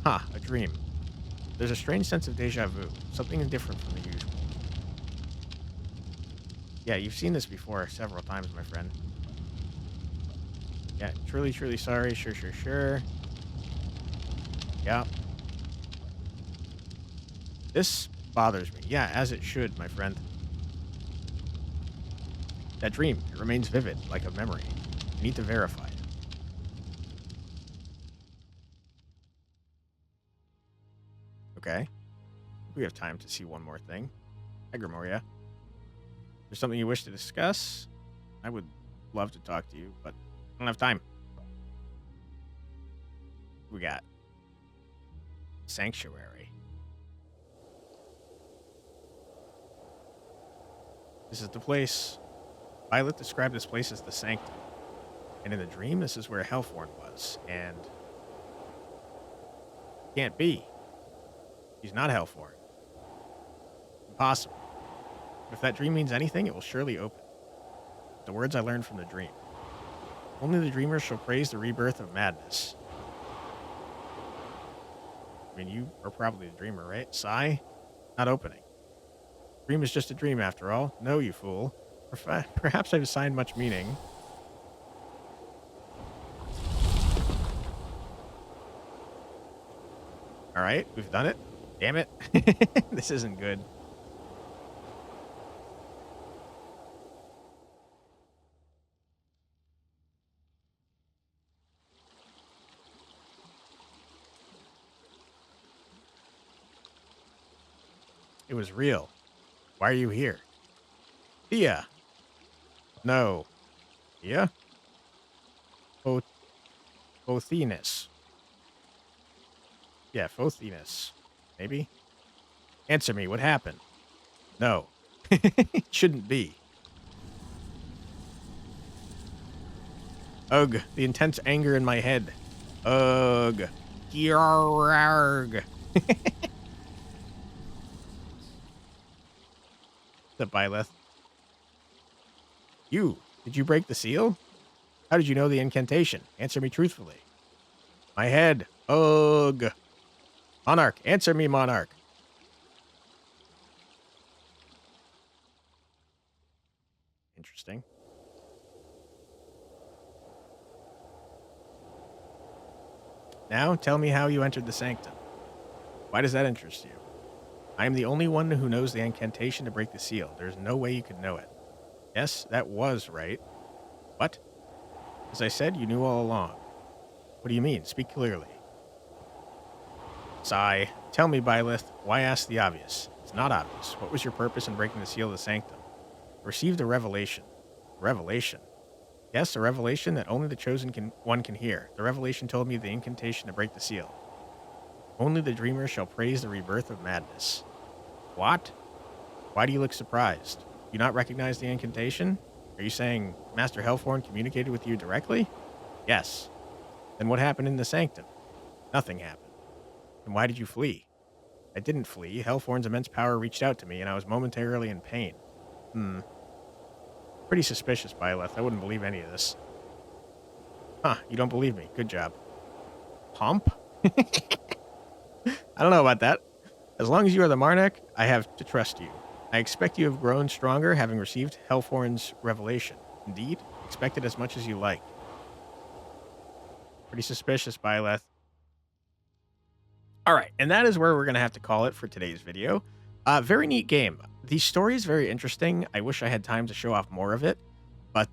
A dream. There's a strange sense of deja vu. Something different from the usual. Yeah, you've seen this before several times, my friend. Yeah, truly, truly sorry. Sure. Yeah. This bothers me. Yeah, as it should, my friend. That dream, it remains vivid, like a memory. You need to verify it. Okay. We have time to see one more thing. Hi, Grimoria. There's something you wish to discuss? I would love to talk to you, but I don't have time. We got Sanctuary. This is the place. Violet described this place as the Sanctum. And in the dream, this is where Hellthorn was. And can't be. She's not Hellforn. Impossible. If that dream means anything, it will surely open. The words I learned from the dream. Only the dreamer shall praise the rebirth of madness. I mean, you are probably the dreamer, right? Sigh? Not opening. Dream is just a dream after all. No, you fool. Perhaps I've assigned much meaning. Alright, we've done it. Damn it. This isn't good. It was real. Why are you here? Thea. No. Thea? Fothinus. Yeah, Fothinus. Maybe? Answer me, what happened? No. It shouldn't be. Ugh, the intense anger in my head. Ugh. Yarg. What's up, Byleth? You, did you break the seal? How did you know the incantation? Answer me truthfully. My head. Ugh. Monarch, answer me, Monarch. Interesting. Now, tell me how you entered the sanctum. Why does that interest you? I am the only one who knows the incantation to break the seal. There's no way you could know it. Yes, that was right. What? As I said, you knew all along. What do you mean? Speak clearly. Sigh. Tell me, Byleth, why ask the obvious? It's not obvious. What was your purpose in breaking the seal of the sanctum? I received a revelation. Revelation? Yes, a revelation that only the chosen one can hear. The revelation told me the incantation to break the seal. Only the dreamer shall praise the rebirth of madness. What? Why do you look surprised? Do you not recognize the incantation? Are you saying Master Hellforn communicated with you directly? Yes. Then what happened in the sanctum? Nothing happened. Then why did you flee? I didn't flee. Hellforn's immense power reached out to me, and I was momentarily in pain. Pretty suspicious, Byleth. I wouldn't believe any of this. Huh, you don't believe me. Good job. Pomp? I don't know about that. As long as you are the Monarch, I have to trust you. I expect you have grown stronger, having received Hellforn's revelation. Indeed, expect it as much as you like. Pretty suspicious, Byleth. Alright, and that is where we're going to have to call it for today's video. Very neat game. The story is very interesting. I wish I had time to show off more of it. But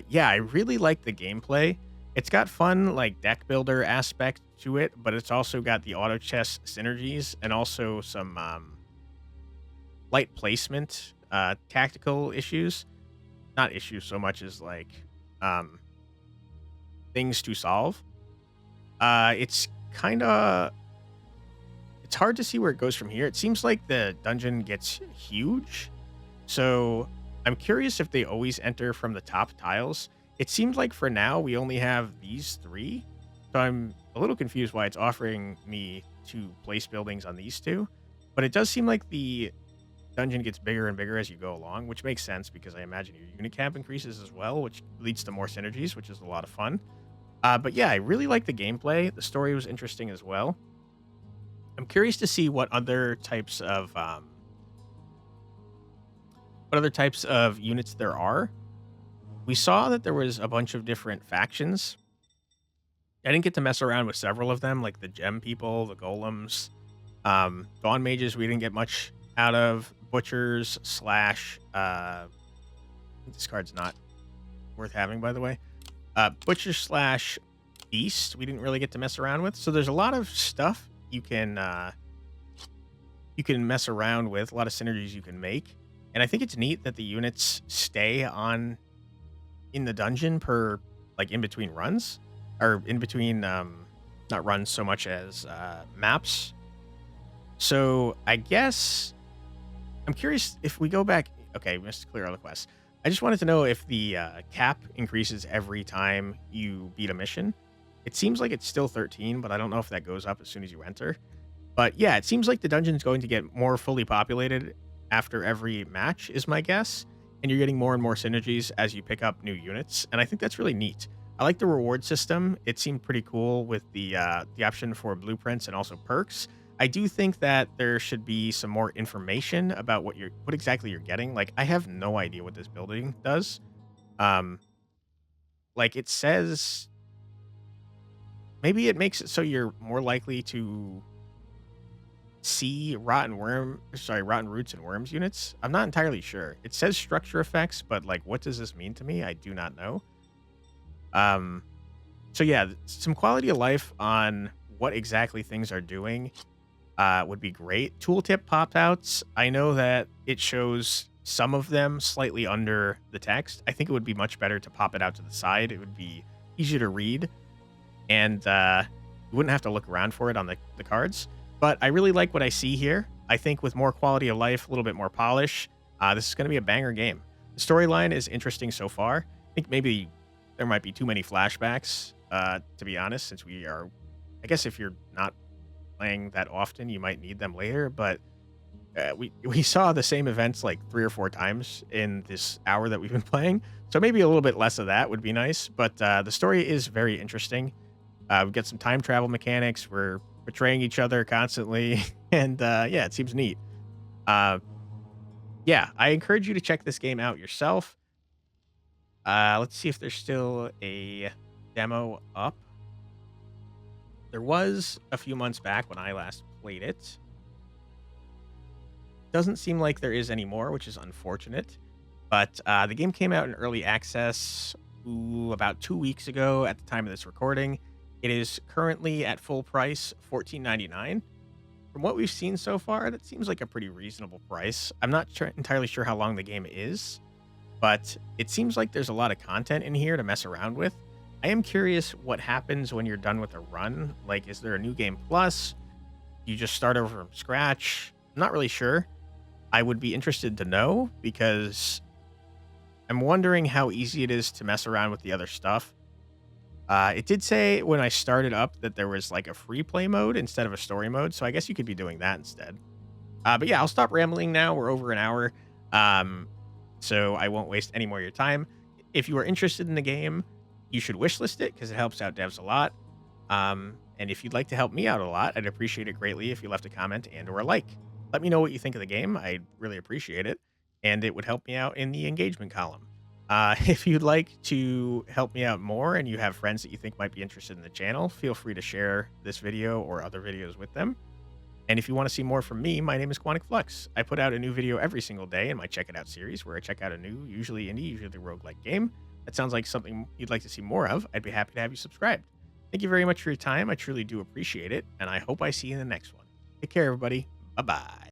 yeah, I really like the gameplay. It's got fun, like, deck builder aspect to it, but it's also got the auto chess synergies and also some light placement, tactical issues. Not issues so much as, like, things to solve. It's kind of... It's hard to see where it goes from here. It seems like the dungeon gets huge. So I'm curious if they always enter from the top tiles. It seems like for now we only have these three. So I'm a little confused why it's offering me to place buildings on these two. But it does seem like the dungeon gets bigger and bigger as you go along, which makes sense because I imagine your unit cap increases as well, which leads to more synergies, which is a lot of fun. But yeah, I really like the gameplay. The story was interesting as well. I'm curious to see what other types of units there are. We saw that there was a bunch of different factions. I didn't get to mess around with several of them, like the gem people, the golems, dawn mages. We didn't get much out of butchers slash. This card's not worth having, by the way. Butcher slash beast. We didn't really get to mess around with. So there's a lot of stuff you can mess around with, a lot of synergies you can make. And I think it's neat that the units stay on in the dungeon per, like, in between runs, or in between, not runs so much as maps. So I guess I'm curious if we go back. Okay, we must clear all the quests. I just wanted to know if the cap increases every time you beat a mission. It seems like it's still 13, but I don't know if that goes up as soon as you enter. But yeah, it seems like the dungeon's going to get more fully populated after every match, is my guess. And you're getting more and more synergies as you pick up new units. And I think that's really neat. I like the reward system. It seemed pretty cool with the option for blueprints and also perks. I do think that there should be some more information about what exactly you're getting. Like, I have no idea what this building does. Um, like it says, maybe it makes it so you're more likely to see rotten roots and worms units. I'm not entirely sure. It says structure effects, but like, what does this mean to me? I do not know. Um, so yeah, some quality of life on what exactly things are doing would be great. Tooltip pop outs. I know that it shows some of them slightly under the text. I think it would be much better to pop it out to the side. It would be easier to read, and you wouldn't have to look around for it on the cards. But I really like what I see here. I think with more quality of life, a little bit more polish, this is going to be a banger game. The storyline is interesting so far. I think maybe there might be too many flashbacks, to be honest, since I guess if you're not playing that often, you might need them later. But we saw the same events like 3 or 4 times in this hour that we've been playing. So maybe a little bit less of that would be nice. But the story is very interesting. We've got some time travel mechanics. We're betraying each other constantly. And yeah, it seems neat. Yeah, I encourage you to check this game out yourself. Let's see if there's still a demo up. There was a few months back when I last played it. Doesn't seem like there is anymore, which is unfortunate. But the game came out in early access about 2 weeks ago at the time of this recording. It is currently at full price, $14.99. From what we've seen so far, that seems like a pretty reasonable price. I'm not entirely sure how long the game is, but it seems like there's a lot of content in here to mess around with. I am curious what happens when you're done with a run. Like, is there a new game plus? You just start over from scratch? I'm not really sure. I would be interested to know because I'm wondering how easy it is to mess around with the other stuff. It did say when I started up that there was like a free play mode instead of a story mode, so I guess you could be doing that instead. But yeah, I'll stop rambling now. We're over an hour, so I won't waste any more of your time. If you are interested in the game, you should wishlist it because it helps out devs a lot. And if you'd like to help me out a lot, I'd appreciate it greatly if you left a comment and or a like. Let me know what you think of the game. I'd really appreciate it, and it would help me out in the engagement column. If you'd like to help me out more and you have friends that you think might be interested in the channel, feel free to share this video or other videos with them. And if you want to see more from me, my name is Quantic Flux. I put out a new video every single day in my Check It Out series where I check out a new, usually indie, usually roguelike game. That sounds like something you'd like to see more of. I'd be happy to have you subscribed. Thank you very much for your time. I truly do appreciate it, and I hope I see you in the next one. Take care, everybody. Bye-bye.